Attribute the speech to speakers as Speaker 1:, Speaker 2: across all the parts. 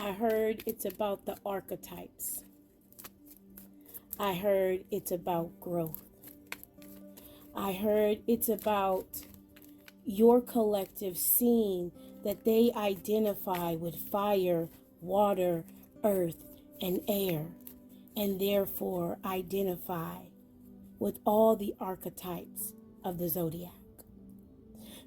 Speaker 1: I heard it's about the archetypes. I heard it's about growth. I heard it's about your collective seeing that they identify with fire, water, earth, and air, and therefore identify with all the archetypes of the zodiac.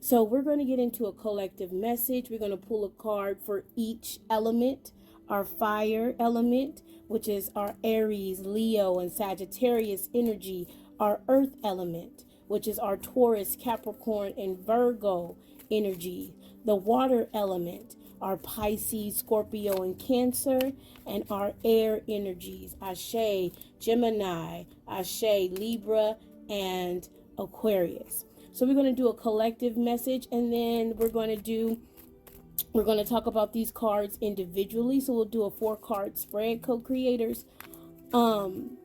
Speaker 1: So we're going to get into a collective message. We're going to pull a card for each element. Our fire element, which is our Aries, Leo, and Sagittarius energy. Our earth element, which is our Taurus, Capricorn, and Virgo energy. The water element, our Pisces, Scorpio, and Cancer. And our air energies, Ashe, Gemini, Ashe, Libra, and Aquarius. So we're going to do a collective message, and then we're going to talk about these cards individually. So we'll do a 4-card spread, co-creators. And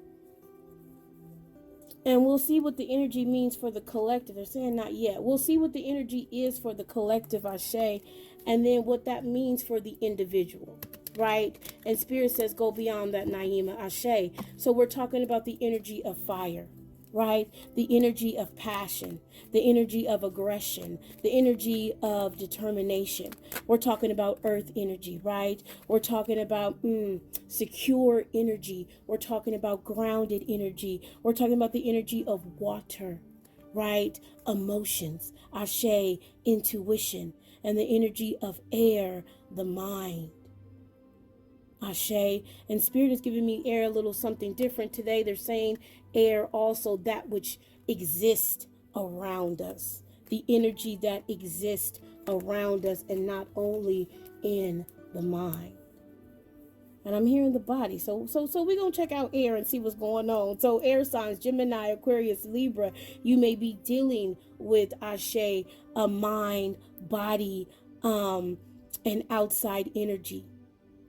Speaker 1: we'll see what the energy means for the collective. They're saying not yet. We'll see what the energy is for the collective, Ashe, and then what that means for the individual, right? And Spirit says go beyond that, Naima, Ashe. So we're talking about the energy of fire, right? The energy of passion, the energy of aggression, the energy of determination. We're talking about earth energy, right? We're talking about secure energy. We're talking about grounded energy. We're talking about the energy of water, right? Emotions, Ashe, intuition, and the energy of air, the mind. Ashe. And Spirit is giving me air a little something different today. They're saying air also that which exists around us, the energy that exists around us, and not only in the mind. And I'm hearing the body. So we're going to check out air and see what's going on. So air signs, Gemini, Aquarius, Libra, you may be dealing with, Ashe, a mind, body, and outside energy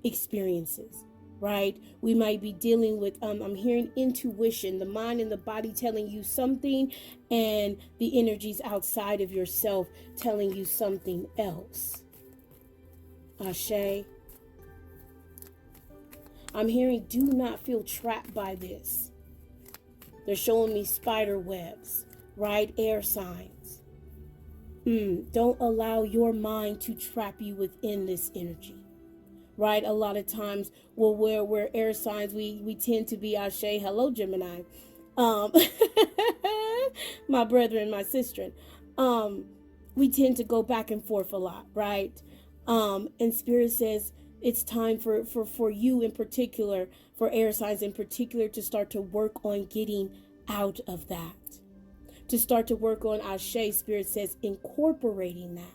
Speaker 1: experiences, right? We might be dealing with, I'm hearing intuition, the mind and the body telling you something, and the energies outside of yourself telling you something else. Ashe. I'm hearing do not feel trapped by this. They're showing me spider webs, right? Air signs. Don't allow your mind to trap you within this energy. Right? A lot of times, well, we're air signs, we tend to be Ashe. Hello, Gemini. My brethren, my sister. We tend to go back and forth a lot, right? And Spirit says it's time for you in particular, for air signs in particular, to start to work on getting out of that. To start to work on, Ashe, Spirit says, incorporating that,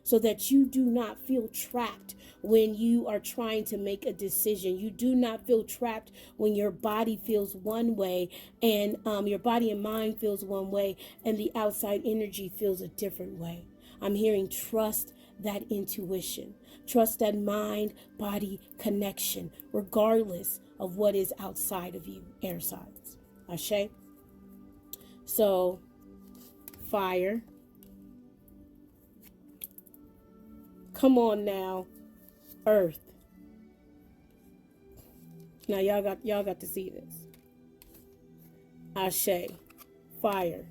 Speaker 1: so that you do not feel trapped when you are trying to make a decision. You do not feel trapped when your body feels one way, and your body and mind feels one way, and the outside energy feels a different way. I'm hearing trust that intuition. Trust that mind-body connection, regardless of what is outside of you, air signs. Ashe? So, fire. Come on now. Earth. Now y'all got to see this. Ashe. Fire.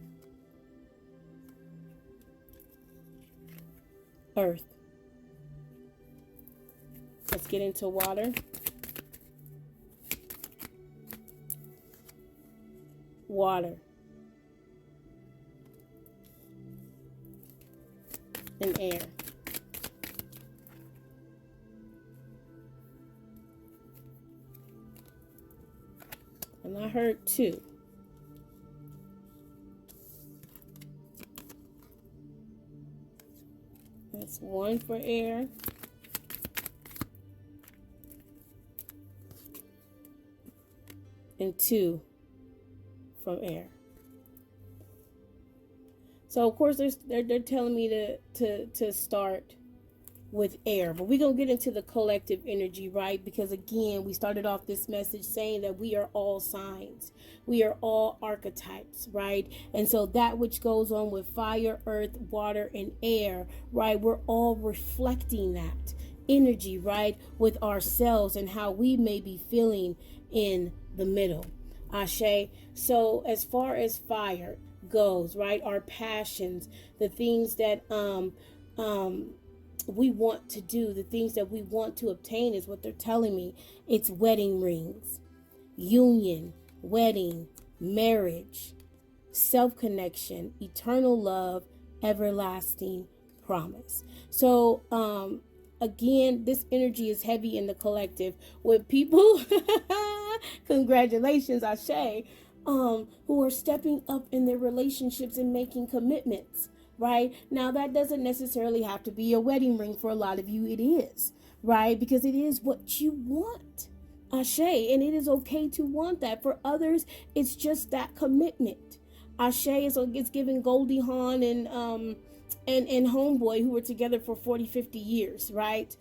Speaker 1: Earth. Let's get into water. Water. And air. And I heard 2. That's 1 for air. And 2 from air. So of course they're telling me to start with air, but we're gonna get into the collective energy, right? Because again, we started off this message saying that we are all signs, we are all archetypes, right? And so that which goes on with fire, earth, water, and air, right, we're all reflecting that energy, right, with ourselves and how we may be feeling in the middle. Ashe. So as far as fire goes, right, our passions, the things that we want to do, the things that we want to obtain is what they're telling me. It's wedding rings, union, wedding, marriage, self-connection, eternal love, everlasting promise. So again, this energy is heavy in the collective with people congratulations, Ashe, who are stepping up in their relationships and making commitments. Right now, that doesn't necessarily have to be a wedding ring. For a lot of you, it is, right? Because it is what you want, Ashe, and it is okay to want that. For others, it's just that commitment. Ashe is giving Goldie Hawn and Homeboy, who were together for 40, 50 years, right?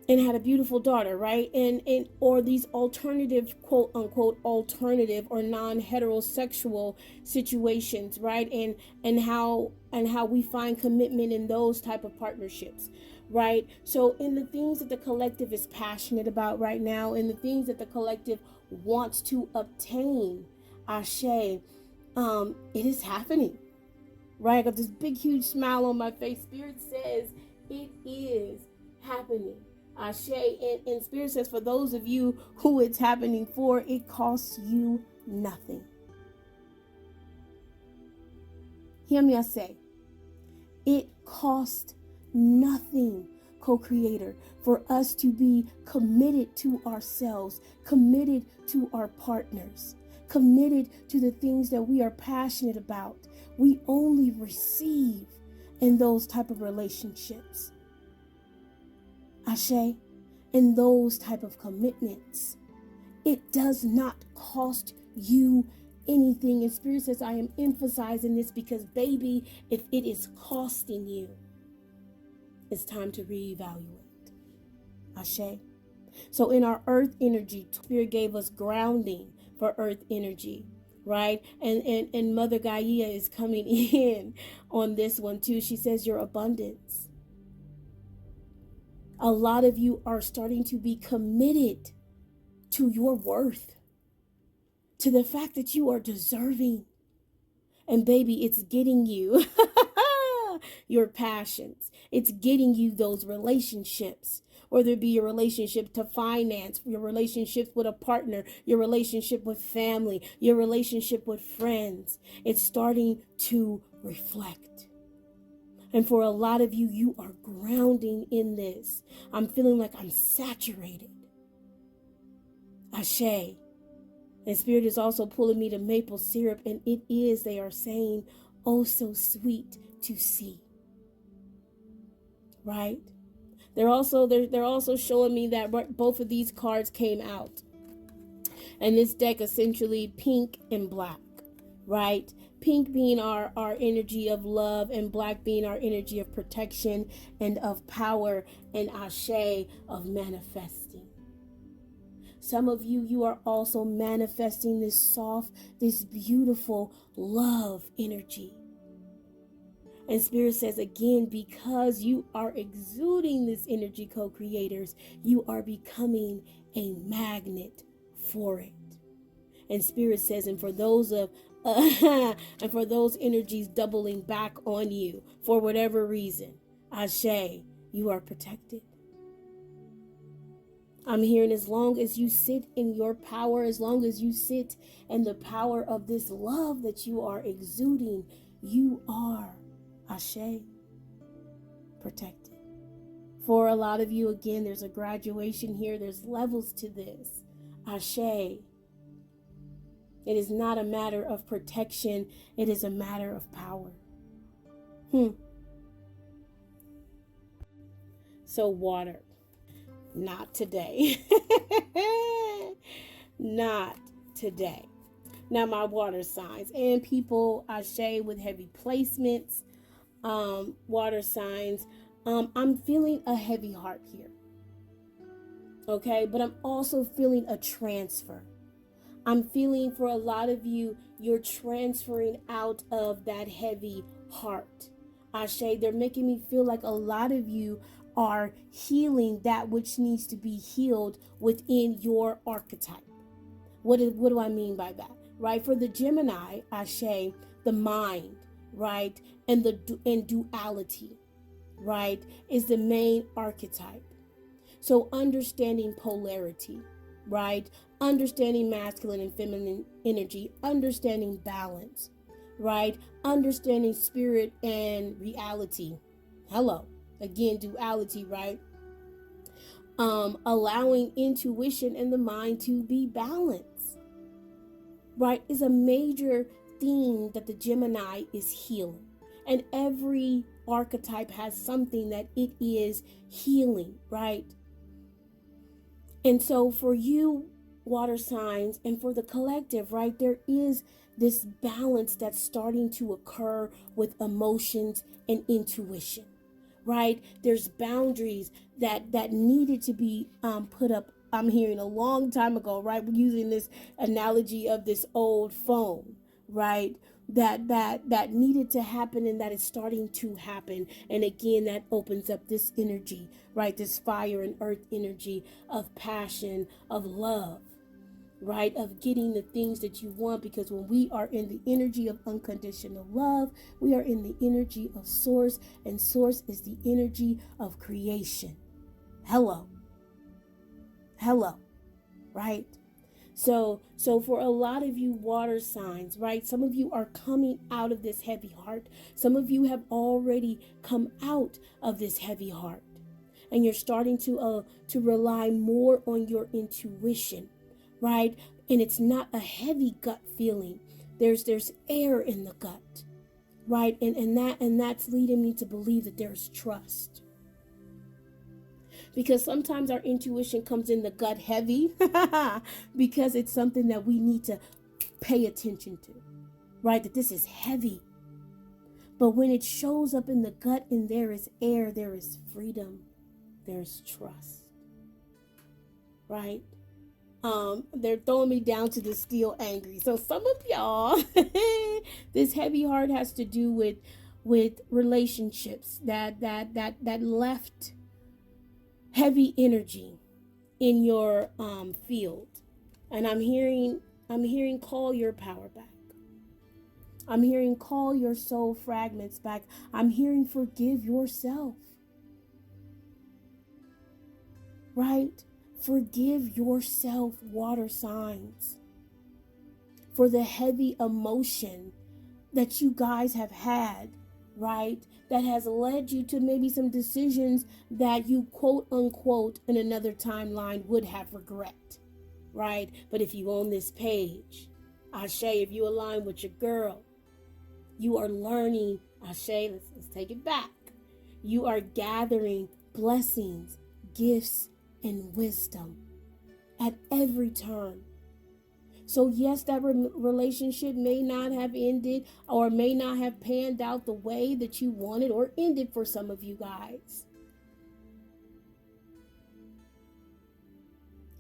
Speaker 1: And had a beautiful daughter, right? And or these alternative, quote unquote, alternative or non-heterosexual situations, right? And how we find commitment in those type of partnerships, right? So in the things that the collective is passionate about right now, and the things that the collective wants to obtain, Ashe, it is happening, right? I got this big huge smile on my face. Spirit says it is happening. Ashe, and Spirit says for those of you who it's happening for, it costs you nothing. Hear me, I say, it costs nothing, co-creator, for us to be committed to ourselves, committed to our partners, committed to the things that we are passionate about. We only receive in those type of relationships. Ashe, in those type of commitments. It does not cost you anything. And Spirit says, I am emphasizing this because, baby, if it is costing you, it's time to reevaluate. Ashe. So in our earth energy, Spirit gave us grounding for earth energy, right? And Mother Gaia is coming in on this one too. She says your abundance. A lot of you are starting to be committed to your worth, to the fact that you are deserving. And baby, it's getting you your passions. It's getting you those relationships, whether it be your relationship to finance, your relationship with a partner, your relationship with family, your relationship with friends. It's starting to reflect. And for a lot of you, you are grounding in this. I'm feeling like I'm saturated. Ashe. And Spirit is also pulling me to maple syrup. And it is, they are saying, oh, so sweet to see. Right? They're also showing me that both of these cards came out. And this deck essentially pink and black. Right? Pink being our energy of love, and black being our energy of protection and of power, and Ashe of manifesting. Some of you are also manifesting this soft, this beautiful love energy. And Spirit says again, because you are exuding this energy, co-creators, you are becoming a magnet for it. And Spirit says, and for those energies doubling back on you for whatever reason, Ashe, you are protected. I'm hearing as long as you sit in your power, as long as you sit in the power of this love that you are exuding, you are, Ashe, protected. For a lot of you, again, there's a graduation here. There's levels to this. Ashe. It is not a matter of protection. It is a matter of power. So water. Not today. Not today. Now my water signs and people, Ashe, with heavy placements, water signs. I'm feeling a heavy heart here. Okay, but I'm also feeling a transfer. I'm feeling for a lot of you, you're transferring out of that heavy heart. Ashe, they're making me feel like a lot of you are healing that which needs to be healed within your archetype. What do I mean by that? Right? For the Gemini, Ashe, the mind, right? And duality, right, is the main archetype. So understanding polarity, right? Understanding masculine and feminine energy, understanding balance, right? Understanding spirit and reality. Hello. Again, duality, right? Allowing intuition and the mind to be balanced, right, is a major theme that the Gemini is healing. And every archetype has something that it is healing, right? And so for you, water signs, and for the collective, right, there is this balance that's starting to occur with emotions and intuition, right? There's boundaries that needed to be put up. I'm hearing a long time ago, right? We're using this analogy of this old phone, right? That needed to happen, and that is starting to happen. And again, that opens up this energy, right? This fire and earth energy of passion, of love, right? Of getting the things that you want, because when we are in the energy of unconditional love, we are in the energy of source, and source is the energy of creation. Hello, right? So for a lot of you water signs, right? Some of you are coming out of this heavy heart. Some of you have already come out of this heavy heart, and you're starting to rely more on your intuition, right? And it's not a heavy gut feeling. There's air in the gut, right? And that's leading me to believe that there's trust. Because sometimes our intuition comes in the gut heavy because it's something that we need to pay attention to, right? That this is heavy. But when it shows up in the gut and there is air, there is freedom, there's trust, right? They're throwing me down to the steel angry. So some of y'all, this heavy heart has to do with relationships that left heavy energy in your field. And I'm hearing call your power back. I'm hearing call your soul fragments back. I'm hearing forgive yourself. Right? Forgive yourself, water signs, for the heavy emotion that you guys have had, right? That has led you to maybe some decisions that you quote unquote in another timeline would have regret, right? But if you own this page, Ashe, if you align with your girl, you are learning, Ashe, let's take it back. You are gathering blessings, gifts, and wisdom at every turn. So yes, that relationship may not have ended or may not have panned out the way that you wanted, or ended for some of you guys.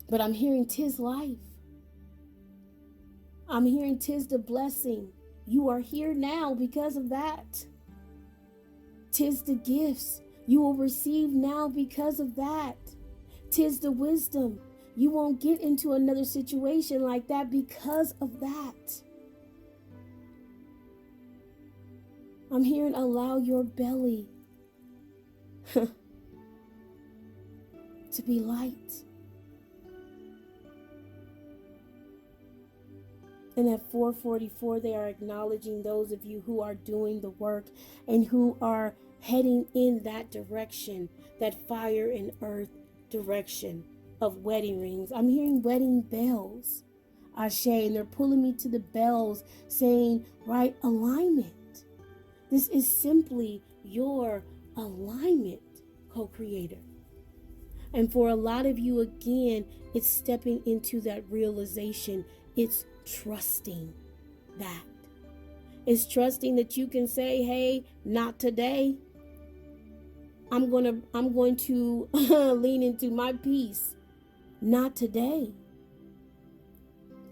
Speaker 1: But I'm hearing 'tis life. I'm hearing 'tis the blessing. You are here now because of that. 'Tis the gifts you will receive now because of that. 'Tis the wisdom. You won't get into another situation like that because of that. I'm hearing allow your belly to be light. And at 4:44, they are acknowledging those of you who are doing the work and who are heading in that direction, that fire and earth direction of wedding rings. I'm hearing wedding bells, Ashe, and they're pulling me to the bells saying, right, alignment. This is simply your alignment, co-creator. And for a lot of you, again, it's stepping into that realization. It's trusting that. It's trusting that you can say, hey, not today. I'm going to lean into my peace. Not today.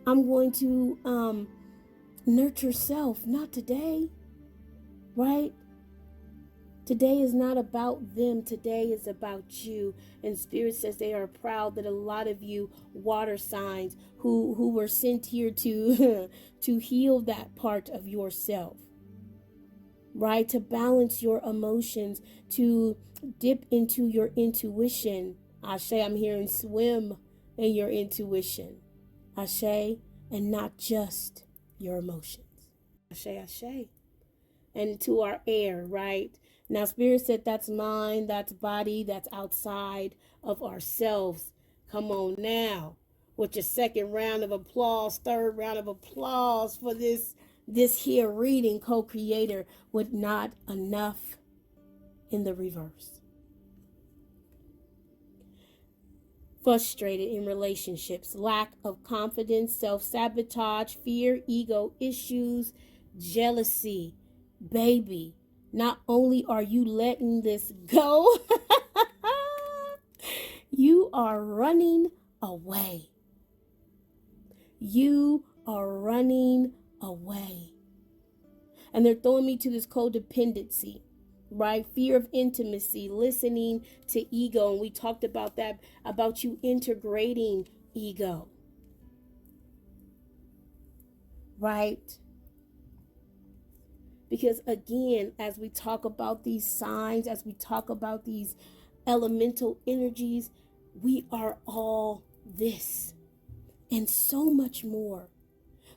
Speaker 1: I'm going to nurture self. Not today. Right? Today is not about them. Today is about you. And Spirit says they are proud that a lot of you water signs who were sent here to to heal that part of yourself, right? To balance your emotions, to dip into your intuition. Ashe, I'm hearing swim in your intuition. Ashe, and not just your emotions. Ashe, ashe. And to our air, right? Now, Spirit said that's mind, that's body, that's outside of ourselves. Come on now. With your second round of applause, third round of applause for this here reading, co-creator, with not enough in the reverse. Frustrated in relationships, lack of confidence, self-sabotage, fear, ego issues, jealousy. Baby, not only are you letting this go, you are running away. You are running away. And they're throwing me to this codependency, right? Fear of intimacy, listening to ego. And we talked about that, about you integrating ego, right? Because again, as we talk about these signs, as we talk about these elemental energies, we are all this and so much more.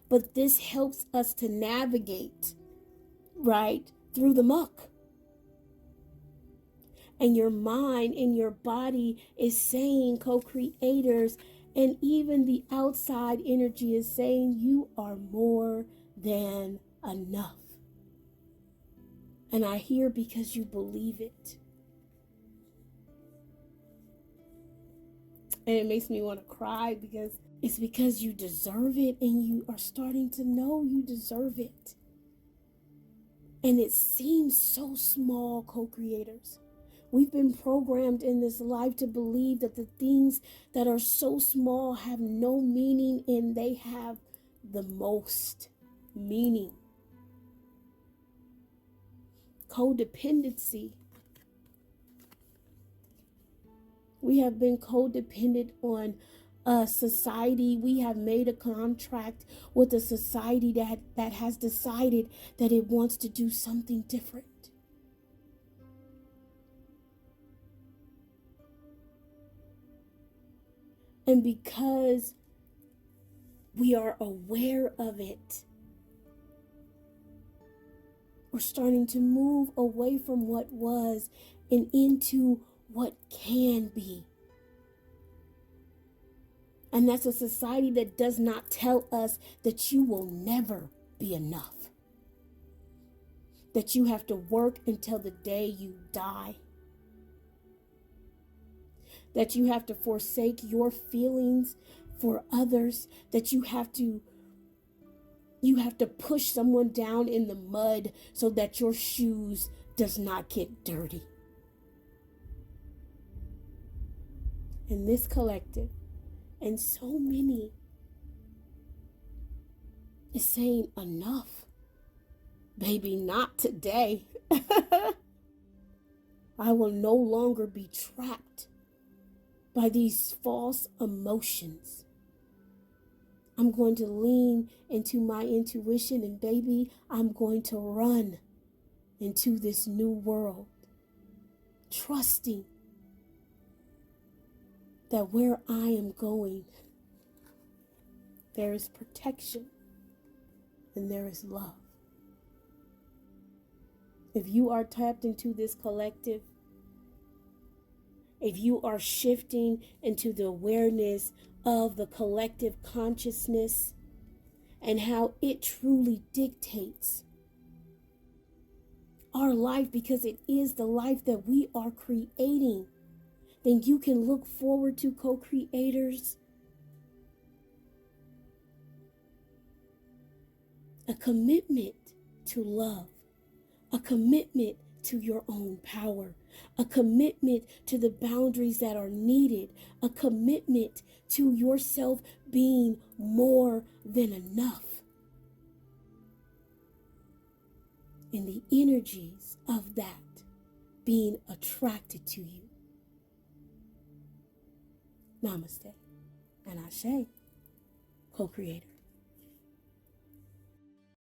Speaker 1: But this helps us to navigate, right, through the muck. And your mind and your body is saying, co-creators, and even the outside energy is saying, you are more than enough. And I hear because you believe it. And it makes me want to cry because it's because you deserve it and you are starting to know you deserve it. And it seems so small, co-creators. We've been programmed in this life to believe that the things that are so small have no meaning, and they have the most meaning. Codependency. We have been codependent on a society. We have made a contract with a society that has decided that it wants to do something different. And because we are aware of it, we're starting to move away from what was and into what can be. And that's a society that does not tell us that you will never be enough. That you have to work until the day you die. That you have to forsake your feelings for others. That you have to push someone down in the mud so that your shoes does not get dirty. In this collective, and so many, is saying enough. Baby, not today. I will no longer be trapped by these false emotions. I'm going to lean into my intuition, and baby, I'm going to run into this new world, trusting that where I am going, there is protection and there is love. If you are tapped into this collective, if you are shifting into the awareness of the collective consciousness and how it truly dictates our life, because it is the life that we are creating, then you can look forward to, co-creators, a commitment to love, a commitment to your own power, a commitment to the boundaries that are needed, a commitment to yourself being more than enough. And the energies of that being attracted to you. Namaste and Ase, co-creator.